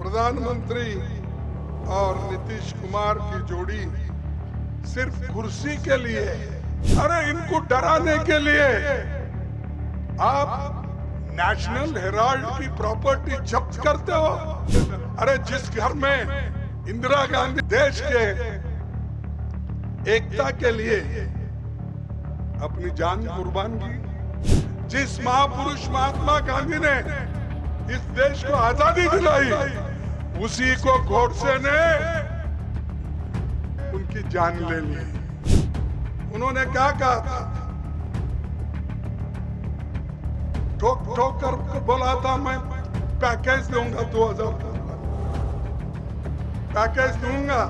प्रधानमंत्री और नीतीश कुमार की जोड़ी सिर्फ कुर्सी के लिए, अरे इनको डराने के लिए आप नेशनल हेराल्ड की प्रॉपर्टी जब्त करते हो। अरे जिस घर में इंदिरा गांधी देश के एकता के लिए अपनी जान कुर्बान की, जिस महापुरुष महात्मा गांधी ने इस देश को आजादी दिलाई, उसी को गोडसे ने उनकी जान ले ली। उन्होंने क्या कहा था? ठोक ठोक कर बोला था मैं पैकेज दूंगा, 2000 का पैकेज दूंगा।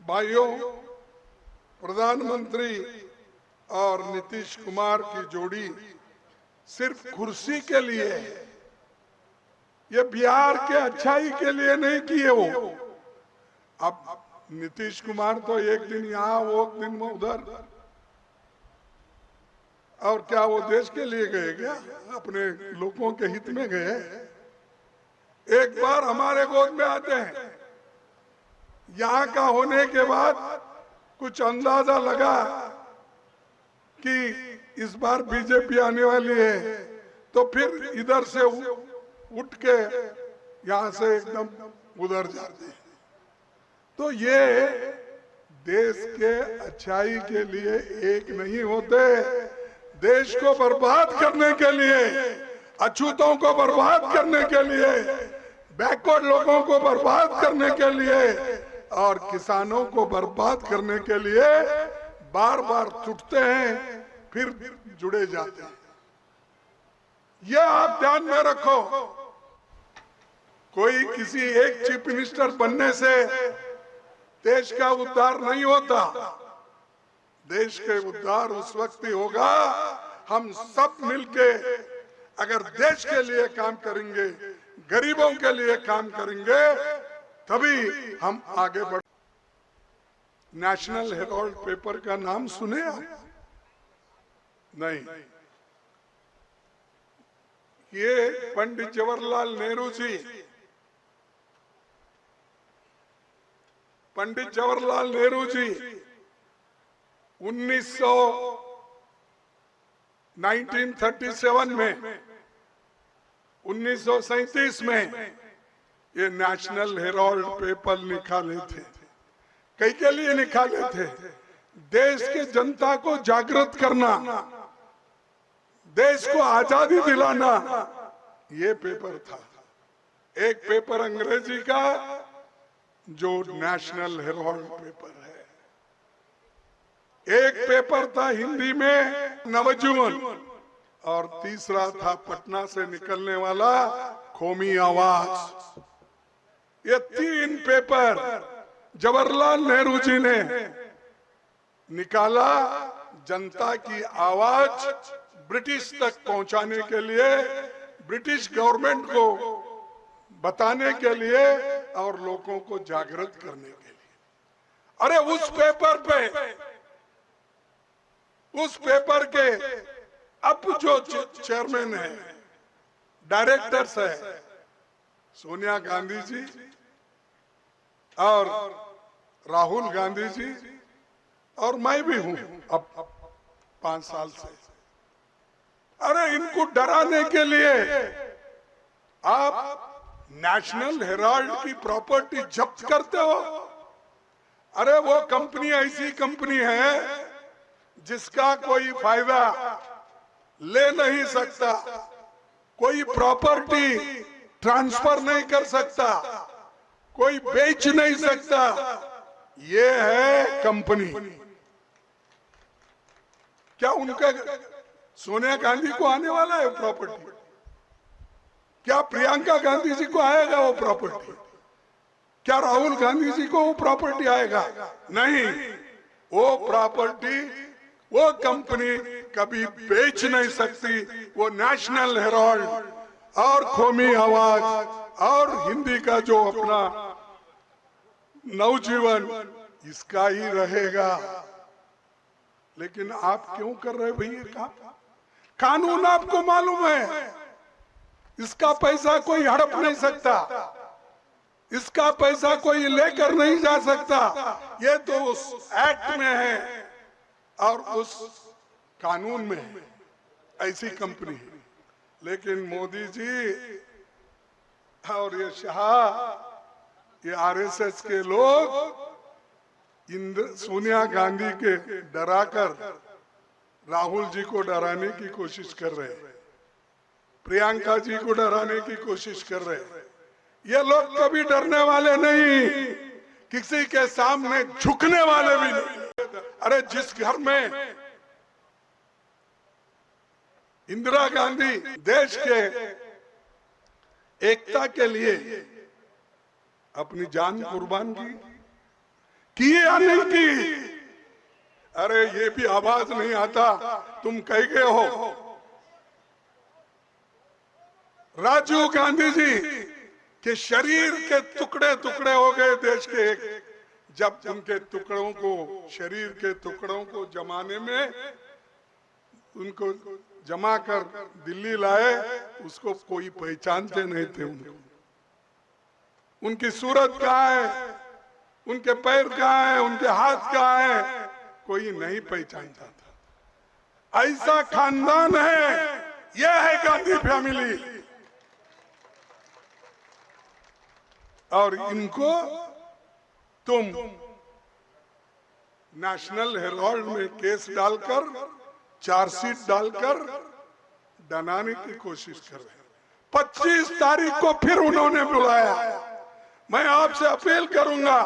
भाइयों, प्रधानमंत्री और नीतीश कुमार की जोड़ी सिर्फ कुर्सी के लिए, ये बिहार के अच्छाई के लिए नहीं किए वो। अब नीतीश कुमार तो एक दिन यहाँ, वो एक दिन में उधर, और क्या वो देश के लिए गए क्या? अपने लोगों के हित में गए? एक बार हमारे गोद में आते हैं, यहाँ का होने के बाद कुछ अंदाजा लगा कि इस बार बीजेपी आने वाली है, तो फिर इधर से उठ के यहां से एकदम उधर जाते हैं। तो ये देश के अच्छाई के लिए एक नहीं होते, देश को बर्बाद करने के लिए, अछूतों को बर्बाद करने के लिए, बैकवर्ड लोगों को बर्बाद करने के लिए और किसानों को बर्बाद करने के लिए बार बार टूटते हैं, फिर जुड़े जाते हैं। ये आप ध्यान में रखो। कोई किसी एक चीफ मिनिस्टर बनने से देश का उद्धार नहीं होता। देश के उद्धार उस वक्त ही होगा हम सब मिलके अगर देश के लिए काम करेंगे, गरीबों के लिए काम करेंगे, तभी हम आगे बढ़। नेशनल हेराल्ड पेपर का नाम सुने आप? नहीं। ये पंडित जवाहरलाल नेहरू जी, पंडित जवाहरलाल नेहरू जी 1937 में, 1937 में ये नेशनल हेराल्ड पेपर निकाले थे। कई के लिए निकाले थे? देश के जनता को जागृत करना, देश को आजादी दिलाना, ये पेपर था। एक पेपर अंग्रेजी का जो नेशनल हेराल्ड पेपर है, एक पेपर था हिंदी में नवजीवन, और तीसरा था पटना से निकलने वाला कौमी आवाज। ये तीन पेपर जवाहरलाल नेहरू जी ने निकाला जनता की आवाज ब्रिटिश तक पहुंचाने के लिए, ब्रिटिश गवर्नमेंट को बताने के लिए और लोगों को जागृत करने के लिए। अरे उस पेपर पे, उस पेपर के अब जो चेयरमैन है, डायरेक्टर्स है, सोनिया गांधी जी और राहुल गांधी जी, और मैं भी हूं अब 5 साल से। अरे इनको डराने के लिए आप नेशनल हेराल्ड की प्रॉपर्टी जब्त करते हो। अरे वो कंपनी ऐसी कंपनी है जिसका कोई फायदा ले नहीं सकता, कोई प्रॉपर्टी ट्रांसफर नहीं कर सकता, कोई बेच नहीं सकता। ये है कंपनी। क्या उनका सोनिया गांधी को आने वाला है प्रॉपर्टी? क्या प्रियंका गांधी जी को आएगा वो प्रॉपर्टी? क्या राहुल गांधी जी को वो प्रॉपर्टी आएगा? नहीं। वो प्रॉपर्टी, वो कंपनी कभी बेच नहीं सकती। वो नेशनल हेराल्ड और कौमी आवाज और हिंदी का जो अपना नवजीवन, इसका ही रहेगा। लेकिन आप क्यों कर रहे भैया काम? कानून आपको मालूम है, इसका पैसा कोई हड़प नहीं सकता। इसका पैसा कोई लेकर नहीं जा सकता। ये तो उस एक्ट में है और उस कानून में है, ऐसी कंपनी है। लेकिन मोदी जी और ये शाह, ये आरएसएस के लोग सोनिया गांधी के डराकर राहुल जी को डराने की कोशिश कर रहे हैं, प्रियंका जी को डराने की कोशिश कर रहे हैं। ये लोग कभी डरने वाले नहीं, किसी के सामने झुकने वाले भी नहीं। अरे जिस घर में इंदिरा गांधी देश के एकता के लिए अपनी जान कुर्बान की या नहीं की? अरे ये भी आवाज नहीं आता, तुम कह गए हो। राजीव गांधी जी के शरीर के टुकड़े टुकड़े हो गए देश के एक, जब उनके टुकड़ों को, शरीर के टुकड़ों को जमाने में उनको जमा कर दिल्ली लाए, उसको कोई पहचानते नहीं थे। उनकी सूरत कहाँ है, उनके पैर कहाँ है, उनके हाथ कहाँ है, कोई नहीं पहचानता था। ऐसा खानदान है, यह है गांधी फैमिली। और इनको तुम नेशनल हेराल्ड में केस डालकर, चार्जशीट डालकर डराने की कोशिश कर रहे हैं। 25 तारीख को फिर उन्होंने बुलाया। मैं आपसे अपील करूंगा,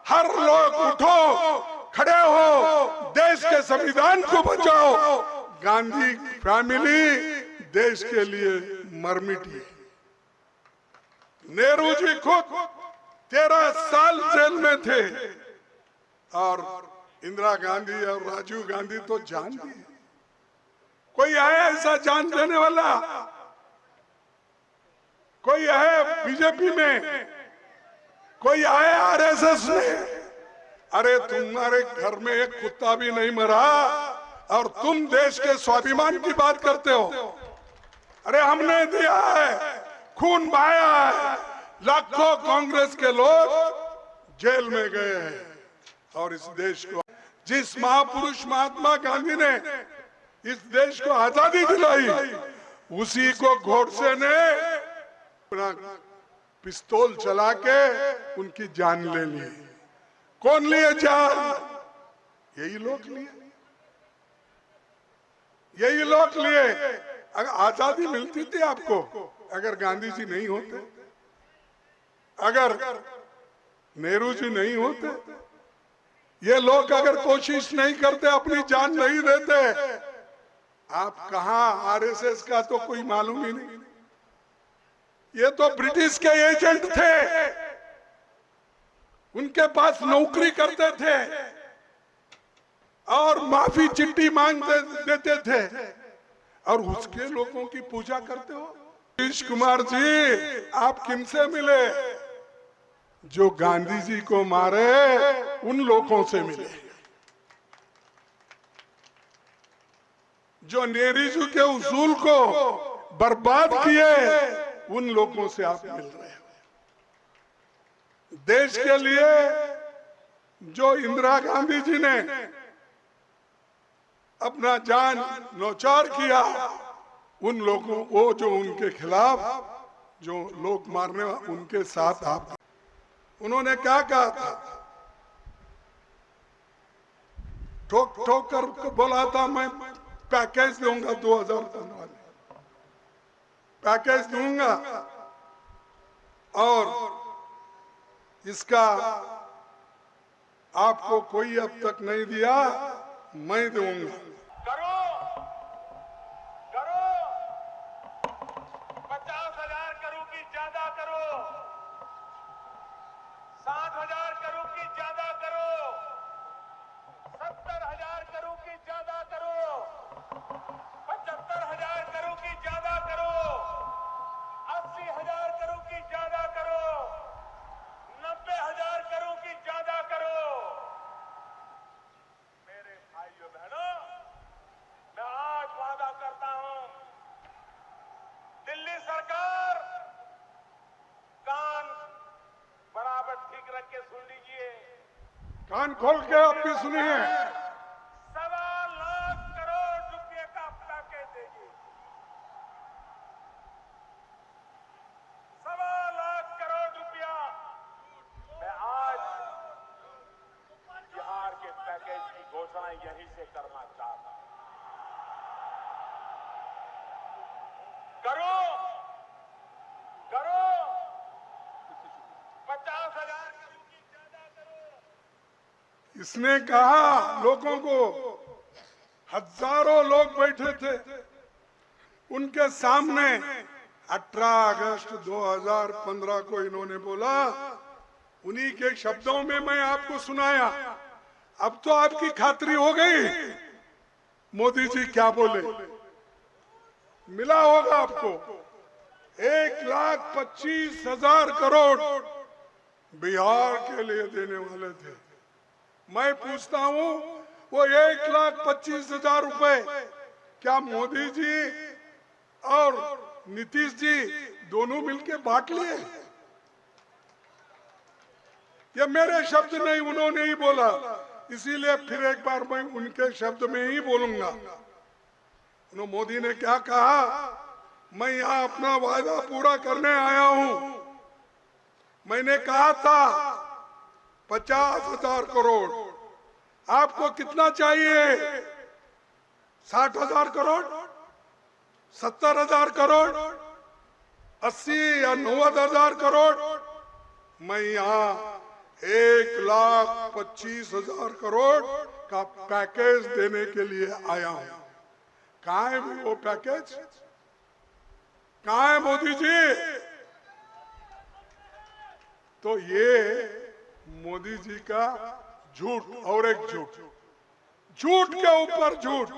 हर लोग उठो, खड़े हो, देश के संविधान को बचाओ। गांधी फैमिली देश के लिए मर मिटी। नेहरू जी खुद 13 साल जेल में थे और इंदिरा गांधी और राजीव गांधी तो जान दिए। कोई है ऐसा जान देने वाला? कोई है बीजेपी में? कोई आए आरएसएस में? अरे तुम्हारे घर में एक कुत्ता भी नहीं मरा और तुम देश के स्वाभिमान की बात करते हो। अरे हमने दिया है, खून बहाया है, लाखों कांग्रेस के लोग जेल में गए हैं। और इस देश को, जिस महापुरुष महात्मा गांधी ने इस देश को आजादी दिलाई, उसी को गोडसे ने अपना पिस्तौल चला के उनकी जान ले ली। कौन लिए जान? यही लोग लिए, यही लोग लिए। अगर आजादी मिलती थी आपको अगर गांधी जी नहीं होते, अगर नेहरू जी नहीं होते, ये लोग अगर कोशिश नहीं करते, अपनी जान नहीं देते, आप कहां? आरएसएस का तो कोई मालूम ही नहीं। ये तो ब्रिटिश के एजेंट थे, उनके पास नौकरी करते थे और माफी चिट्ठी मांग देते थे और उसके लोगों की पूजा करते हो। नीतीश कुमार जी, आप किनसे मिले? जो गांधी जी को मारे उन लोगों से मिले। जो नेहरू जी के उसूल को बर्बाद किए उन लोगों से आप मिल रहे हो। देश के लिए जो इंदिरा गांधी जी ने अपना जान न्यौछावर किया, उन लोगों को, जो उनके खिलाफ जो लोग मारने, उनके साथ आप। उन्होंने क्या कहा था? ठोक ठोक कर बोला था, मैं पैकेज दूंगा 2015 में, पैकेज दूंगा और इसका आपको कोई अब तक नहीं दिया, मैं दूंगा। करो करो 50,000 करो की ज्यादा करो, 60,000 करो की ज्यादा करो, 70,000 करो की ज्यादा करो, 75,000 करो की ज्यादा करो, 80,000 करो की ज्यादा करो, 90,000 करो की ज्यादा करो। मेरे भाइयों बहनों, कान खोल के आप भी सुनिए। 1.25 लाख करोड़ रुपए का पैकेज देगी। 1.25 लाख करोड़ रुपया मैं आज बिहार के पैकेज की घोषणा यहीं से करना चाहता हूं। करो करो 50,000 करो कि ज्यादा करो। इसने कहा लोगों को, हजारों लोग बैठे थे उनके सामने। 18 अगस्त 2015 को इन्होंने बोला, उन्हीं के शब्दों में मैं आपको सुनाया। अब तो आपकी खातरी हो गई मोदी जी क्या बोले। मिला होगा आपको 1,25,000 करोड़ बिहार के लिए देने वाले थे। मैं पूछता हूं, वो 1,25,000 रुपए क्या मोदी जी और नीतीश जी दोनों मिलके बांट लिए? ये मेरे शब्द नहीं, उन्होंने ही बोला। इसीलिए फिर एक बार मैं उनके शब्द में ही बोलूंगा। उन्होंने, मोदी ने क्या कहा, मैं यहां अपना वादा पूरा करने आया हूं। मैंने कहा था 50,000 करोड़। आपको कितना चाहिए? 60,000 करोड़, 70,000 करोड़, 80 या 90,000 करोड़? मैं यहाँ 1,25,000 करोड़ का पैकेज देने के लिए आया हूं। कहाँ है वो पैकेज? कहाँ है मोदी जी? तो ये मोदी जी का झूठ और एक झूठ, झूठ के ऊपर झूठ।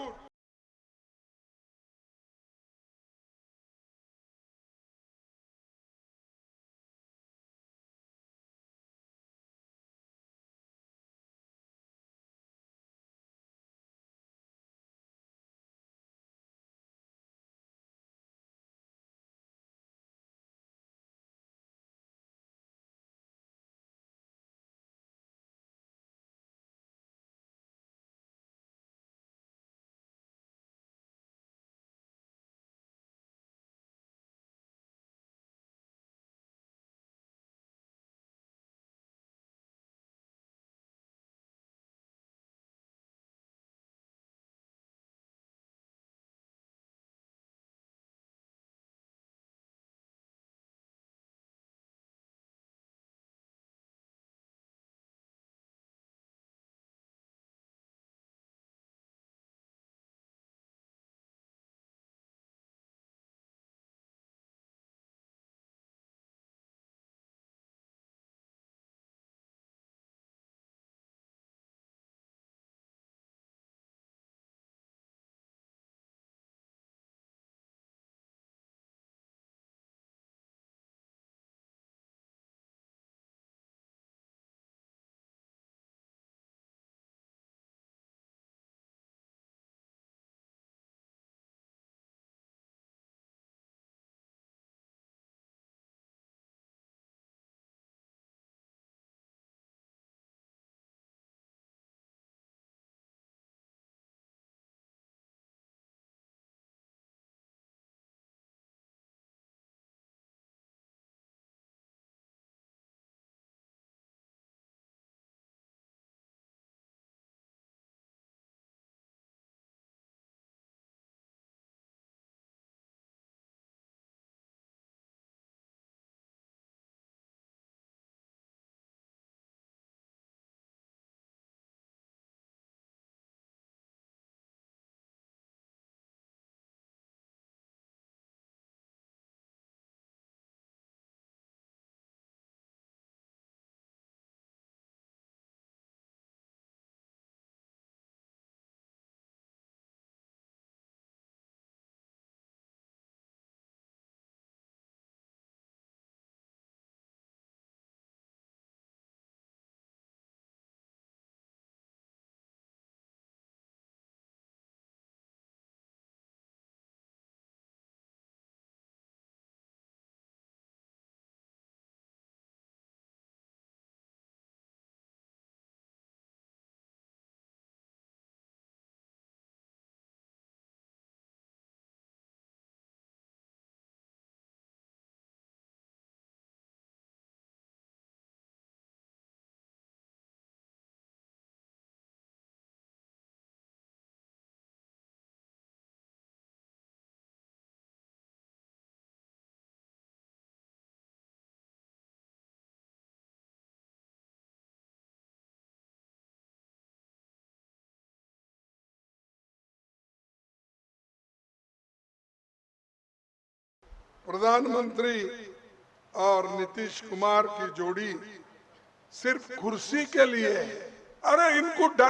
प्रधानमंत्री और नीतीश कुमार की जोड़ी सिर्फ कुर्सी के लिए है। अरे इनको डर